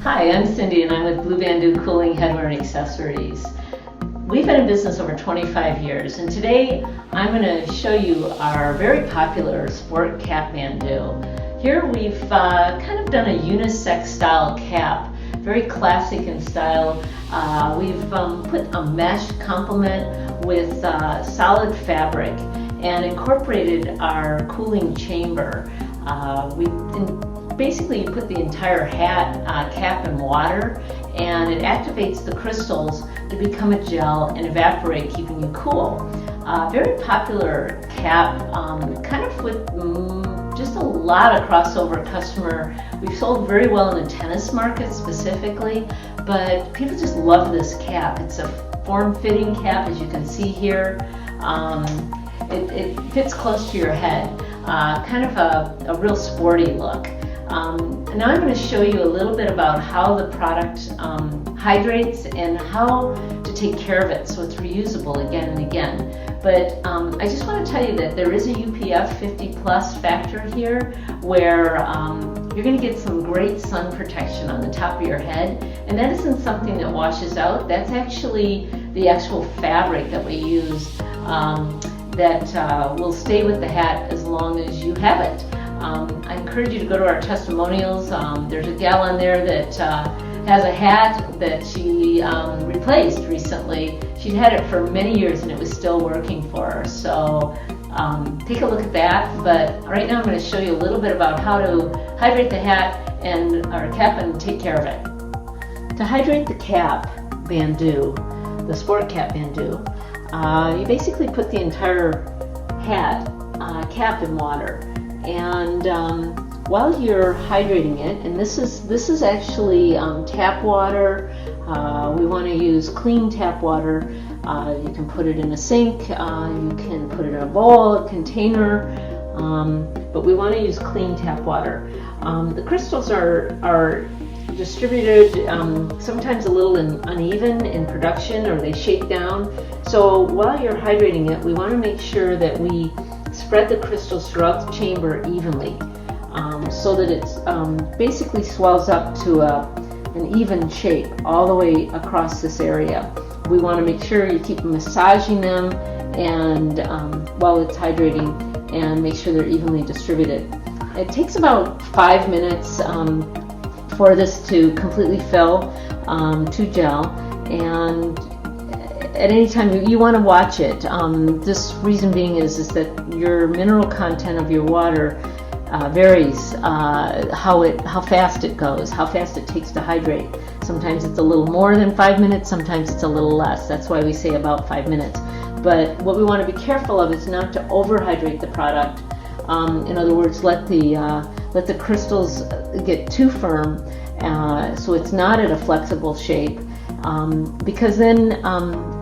Hi, I'm Cindy and I'm with Blubandoo Cooling Headwear and Accessories. We've been in business over 25 years and today I'm going to show you our very popular Sport Capbandoo. Here we've kind of done a unisex style cap, very classic in style. We've put a mesh complement with solid fabric and incorporated our cooling chamber. Basically, you put the entire hat cap in water and it activates the crystals to become a gel and evaporate, keeping you cool. Very popular cap, kind of with just a lot of crossover customer. We've sold very well in the tennis market specifically, but people just love this cap. It's a form-fitting cap, as you can see here. It fits close to your head, kind of a real sporty look. Now I'm going to show you a little bit about how the product hydrates and how to take care of it so it's reusable again and again. But I just want to tell you that there is a UPF 50 plus factor here where you're going to get some great sun protection on the top of your head, and that isn't something that washes out. That's actually the actual fabric that we use that will stay with the hat as long as you have it. I encourage you to go to our testimonials. There's a gal on there that has a hat that she replaced recently. She'd had it for many years and it was still working for her. So take a look at that. But right now I'm going to show you a little bit about how to hydrate the hat and our cap and take care of it. To hydrate the cap bandoo, the Sport Capbandoo, you basically put the entire hat cap in water. And while you're hydrating it, and this is actually tap water. We want to use clean tap water. You can put it in a sink, you can put it in a bowl, a container, but we want to use clean tap water. The crystals are distributed sometimes a little uneven in production, or they shake down. So while you're hydrating it, we want to make sure that we spread the crystals throughout the chamber evenly, so that it's basically swells up to an even shape all the way across this area. We want to make sure you keep massaging them and while it's hydrating, and make sure they're evenly distributed. It takes about 5 minutes for this to completely fill to gel, and at any time you want to watch it. This reason being is that your mineral content of your water varies how fast it goes, how fast it takes to hydrate. Sometimes it's a little more than 5 minutes, sometimes it's a little less. That's why we say about 5 minutes. But what we want to be careful of is not to overhydrate the product. In other words, let the crystals get too firm, so it's not at a flexible shape. Because then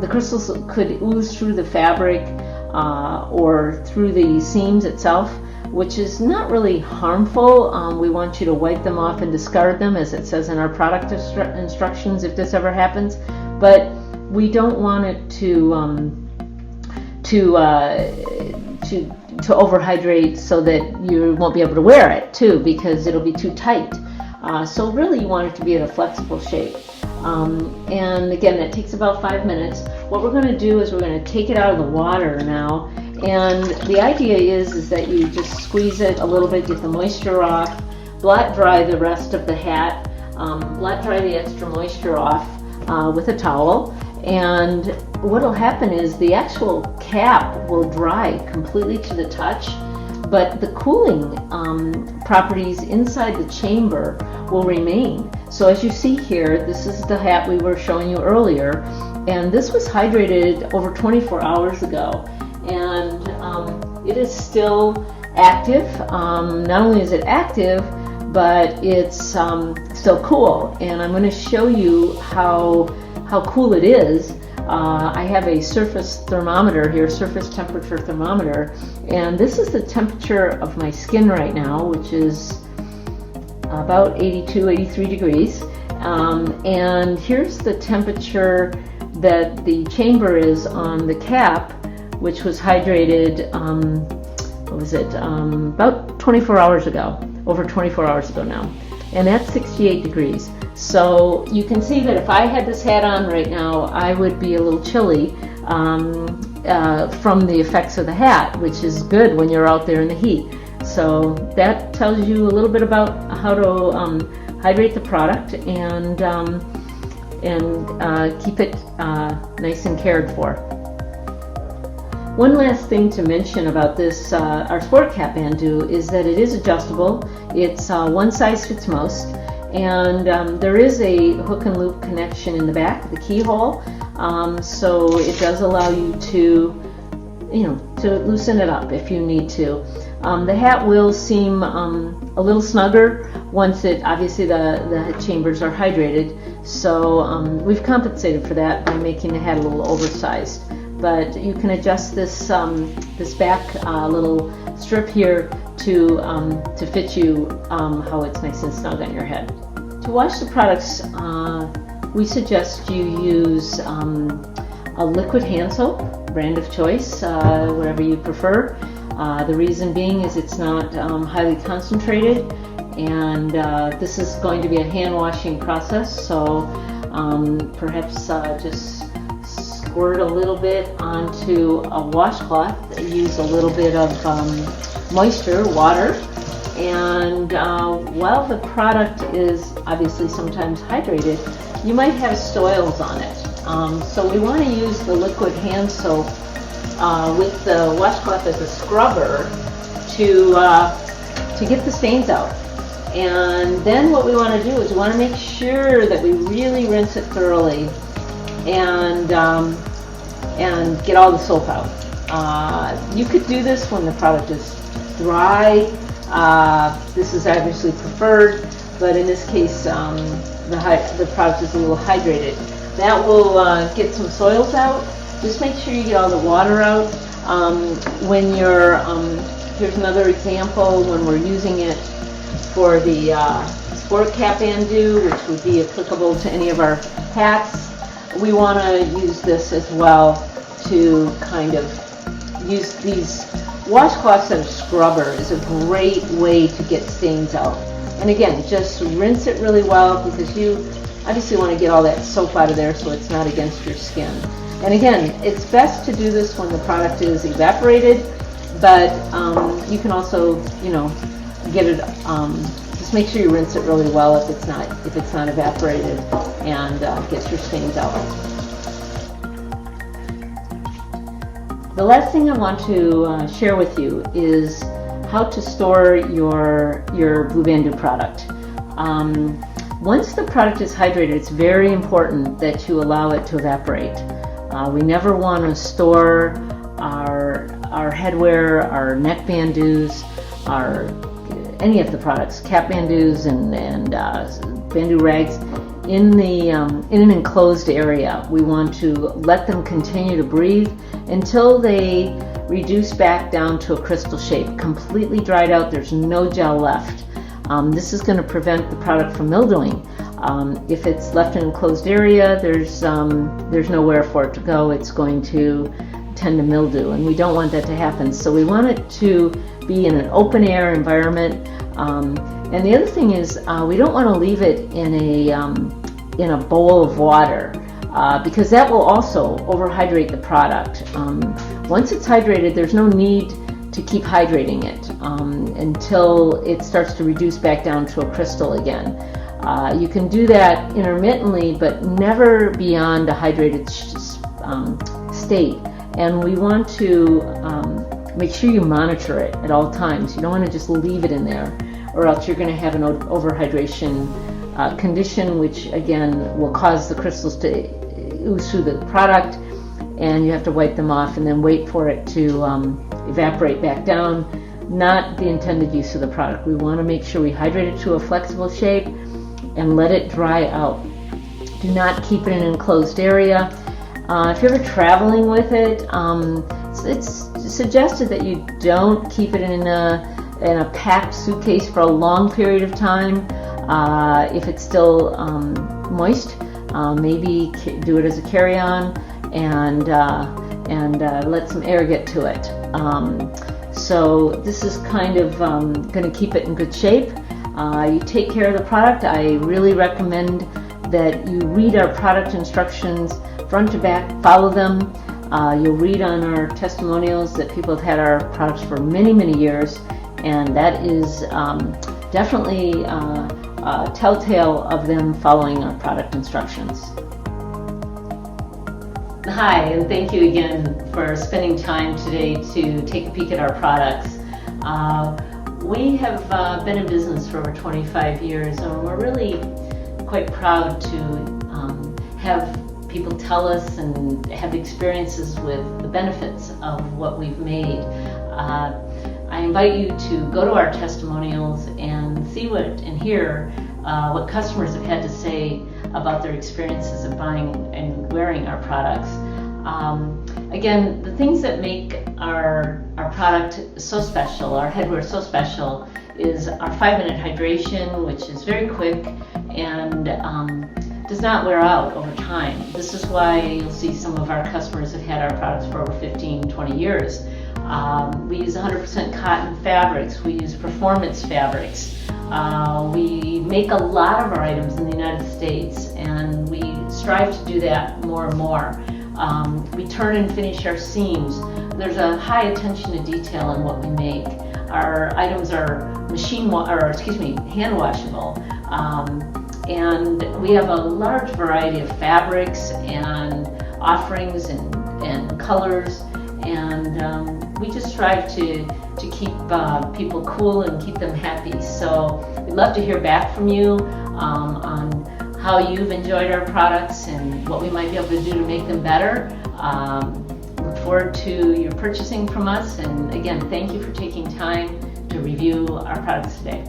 the crystals could ooze through the fabric or through the seams itself, which is not really harmful. We want you to wipe them off and discard them, as it says in our product instructions if this ever happens. But we don't want it to overhydrate so that you won't be able to wear it too, because it'll be too tight. So really you want it to be at a flexible shape. And again, that takes about 5 minutes. What we're going to do is we're going to take it out of the water now, and the idea is that you just squeeze it a little bit, get the moisture off, blot dry the rest of the hat, blot dry the extra moisture off with a towel, and what will happen is the actual cap will dry completely to the touch, but the cooling properties inside the chamber will remain. So as you see here, this is the hat we were showing you earlier, and this was hydrated over 24 hours ago, and it is still active. Not only is it active, but it's still cool, and I'm going to show you how cool it is. I have a surface thermometer here, surface temperature thermometer, and this is the temperature of my skin right now, which is about 82, 83 degrees. And here's the temperature that the chamber is on the cap, which was hydrated, about 24 hours ago, over 24 hours ago now. And that's 68 degrees. So you can see that if I had this hat on right now, I would be a little chilly from the effects of the hat, which is good when you're out there in the heat. So that tells you a little bit about how to hydrate the product and keep it nice and cared for. One last thing to mention about this, our Sport Capbandoo, is that it is adjustable. It's one size fits most, and there is a hook and loop connection in the back, the keyhole, so it does allow you to, to loosen it up if you need to. The hat will seem a little snugger once obviously the chambers are hydrated, so we've compensated for that by making the hat a little oversized. But you can adjust this this back little strip here to fit you how it's nice and snug on your head. To wash the products, we suggest you use a liquid hand soap, brand of choice, whatever you prefer. The reason being is it's not highly concentrated, and this is going to be a hand washing process, so perhaps just squirt a little bit onto a washcloth, use a little bit of moisture, water, and while the product is obviously sometimes hydrated, you might have soils on it. So we want to use the liquid hand soap with the washcloth as a scrubber to get the stains out. And then what we want to do is we want to make sure that we really rinse it thoroughly and get all the soap out. You could do this when the product is dry. This is obviously preferred, but in this case the product is a little hydrated. That will get some soils out. Just make sure you get all the water out. When you're, here's another example when we're using it for the Sport Capbandoo, which would be applicable to any of our hats. We want to use this as well to kind of use these washcloths as a scrubber is a great way to get stains out. And again, just rinse it really well because you obviously want to get all that soap out of there so it's not against your skin. And again, it's best to do this when the product is evaporated, but you can also, get it, just make sure you rinse it really well if it's not evaporated, and get your stains out. The last thing I want to share with you is how to store your Blubandoo product. Once the product is hydrated, it's very important that you allow it to evaporate. We never want to store our headwear, our neck bandoos, any of the products, cap bandoos and bandoo rags in an enclosed area. We want to let them continue to breathe until they reduce back down to a crystal shape, completely dried out. There's no gel left. This is going to prevent the product from mildewing. If it's left in an enclosed area, there's nowhere for it to go. It's going to tend to mildew, and we don't want that to happen. So we want it to be in an open air environment. And the other thing is, we don't want to leave it in a bowl of water because that will also overhydrate the product. Once it's hydrated, there's no need to keep hydrating it until it starts to reduce back down to a crystal again. You can do that intermittently, but never beyond a hydrated state. And we want to make sure you monitor it at all times. You don't want to just leave it in there, or else you're going to have an overhydration condition, which again will cause the crystals to ooze through the product, and you have to wipe them off and then wait for it to evaporate back down. Not the intended use of the product. We want to make sure we hydrate it to a flexible shape and let it dry out. Do not keep it in an enclosed area. If you're ever traveling with it, it's suggested that you don't keep it in a packed suitcase for a long period of time. If it's still moist, maybe do it as a carry-on and let some air get to it. So this is kind of going to keep it in good shape. you take care of the product. I really recommend that you read our product instructions front to back, follow them. You'll read on our testimonials that people have had our products for many, many years, and that is definitely a telltale of them following our product instructions. Hi, and thank you again for spending time today to take a peek at our products. We have been in business for over 25 years, and we're really quite proud to have people tell us and have experiences with the benefits of what we've made. I invite you to go to our testimonials and see and hear what customers have had to say about their experiences of buying and wearing our products. Again, the things that make our product so special, our headwear so special, is our 5-minute hydration, which is very quick and does not wear out over time. This is why you'll see some of our customers have had our products for over 15, 20 years. We use 100% cotton fabrics. We use performance fabrics. We make a lot of our items in the United States, and we strive to do that more and more. We turn and finish our seams. There's a high attention to detail in what we make. Our items are hand washable, and we have a large variety of fabrics and offerings and colors, and we just strive to keep people cool and keep them happy. So we'd love to hear back from you on how you've enjoyed our products and what we might be able to do to make them better. Look forward to your purchasing from us, and again, thank you for taking time to review our products today.